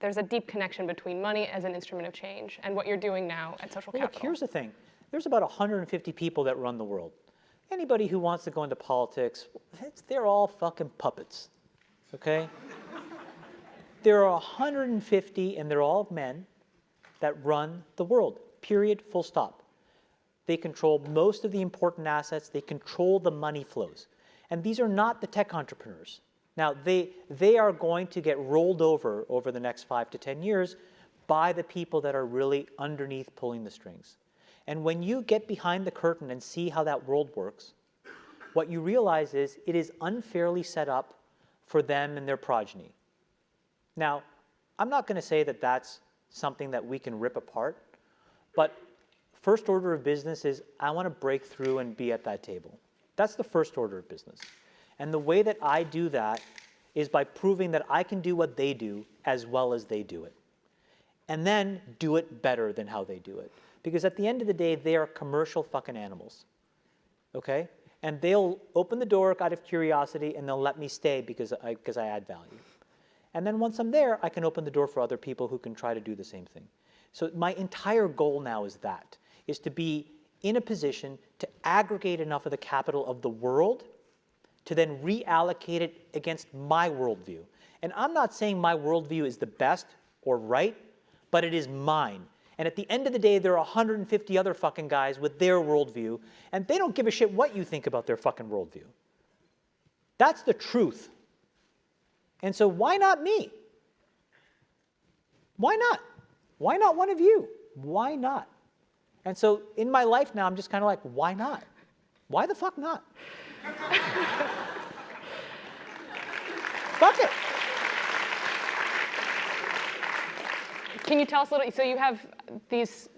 there's a deep connection between money as an instrument of change and what you're doing now at Social Capital. Look, here's the thing. There's about 150 people that run the world. Anybody who wants to go into politics, they're all fucking puppets, okay? There are 150, and they're all men, that run the world, period, full stop. They control most of the important assets. They control the money flows. And these are not the tech entrepreneurs. Now, they are going to get rolled over the next 5 to 10 years by the people that are really underneath pulling the strings. And when you get behind the curtain and see how that world works, what you realize is it is unfairly set up for them and their progeny. Now, I'm not going to say that that's something that we can rip apart, but first order of business is I want to break through and be at that table. That's the first order of business. And the way that I do that is by proving that I can do what they do as well as they do it. And then do it better than how they do it. Because at the end of the day, they are commercial fucking animals. Okay? And they'll open the door out of curiosity and they'll let me stay because I add value. And then once I'm there, I can open the door for other people who can try to do the same thing. So my entire goal now is that, is to be in a position to aggregate enough of the capital of the world to then reallocate it against my worldview. And I'm not saying my worldview is the best or right, but it is mine. And at the end of the day, there are 150 other fucking guys with their worldview, and they don't give a shit what you think about their fucking worldview. That's the truth. And so why not me? Why not? Why not one of you? Why not? And so in my life now, I'm just kind of like, why not? Why the fuck not? Fuck it. Can you tell us a little, so you have these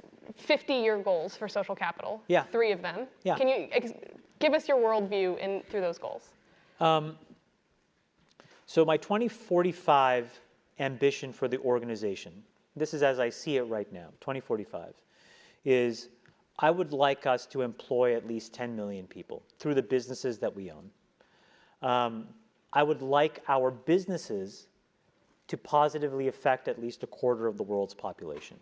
50-year goals for Social Capital. Yeah. 3 of them. Yeah. Can you give us your worldview through those goals? So my 2045 ambition for the organization, this is as I see it right now, 2045, is I would like us to employ at least 10 million people through the businesses that we own. I would like our businesses to positively affect at least 1/4 of the world's population.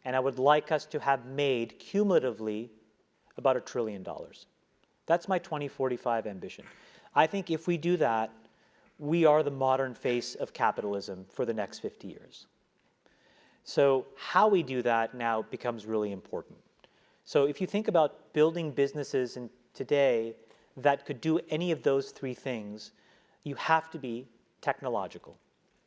And I would like us to have made cumulatively about $1 trillion. That's my 2045 ambition. I think if we do that, we are the modern face of capitalism for the next 50 years. So how we do that now becomes really important. So if you think about building businesses today that could do any of those 3 things, you have to be technological.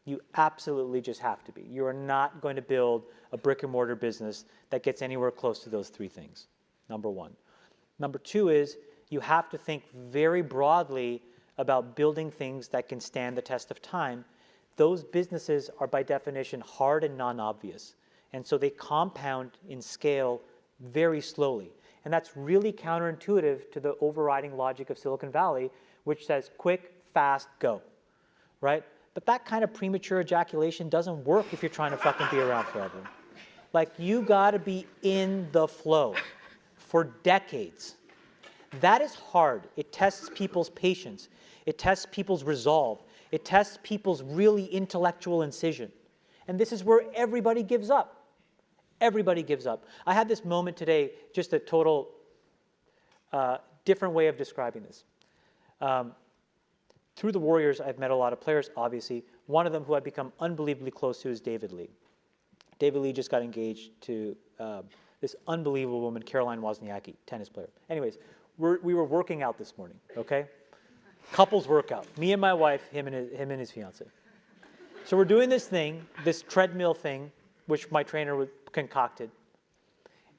You absolutely just have to be. You are not going to build a brick and mortar business that gets anywhere close to those 3 things, number 1. Number 2 is you have to think very broadly about building things that can stand the test of time. Those businesses are by definition hard and non-obvious. And so they compound in scale very slowly. And that's really counterintuitive to the overriding logic of Silicon Valley, which says quick, fast, go, right? But that kind of premature ejaculation doesn't work if you're trying to fucking be around forever. Like, you gotta be in the flow for decades. That is hard. It tests people's patience. It tests people's resolve. It tests people's really intellectual incision. And this is where everybody gives up. Everybody gives up. I had this moment today, just a total different way of describing this. Through the Warriors, I've met a lot of players, obviously. One of them who I've become unbelievably close to is David Lee. David Lee just got engaged to this unbelievable woman, Caroline Wozniacki, tennis player. Anyways, we were working out this morning, okay? Couples workout. Me and my wife, him and his fiance. So we're doing this thing, this treadmill thing, which my trainer concocted.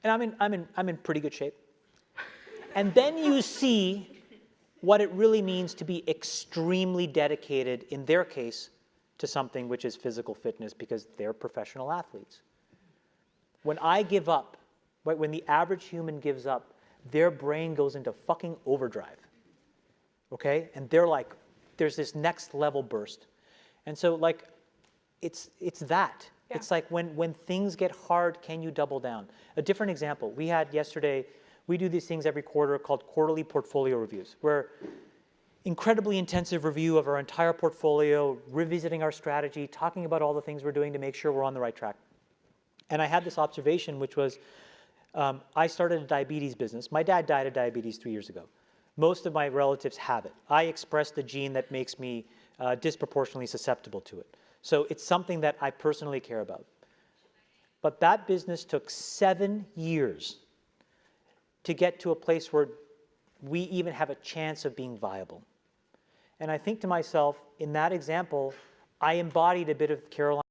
And I'm in pretty good shape. And then you see what it really means to be extremely dedicated, in their case, to something which is physical fitness, because they're professional athletes. When I give up, right, when the average human gives up, their brain goes into fucking overdrive. Okay? And they're like, there's this next level burst. And so, like, it's that. Yeah. It's like when things get hard, can you double down? A different example. We had yesterday, we do these things every quarter called quarterly portfolio reviews, where incredibly intensive review of our entire portfolio, revisiting our strategy, talking about all the things we're doing to make sure we're on the right track. And I had this observation, which was, I started a diabetes business. My dad died of diabetes 3 years ago. Most of my relatives have it. I express the gene that makes me disproportionately susceptible to it. So it's something that I personally care about. But that business took 7 years to get to a place where we even have a chance of being viable. And I think to myself, in that example, I embodied a bit of Caroline.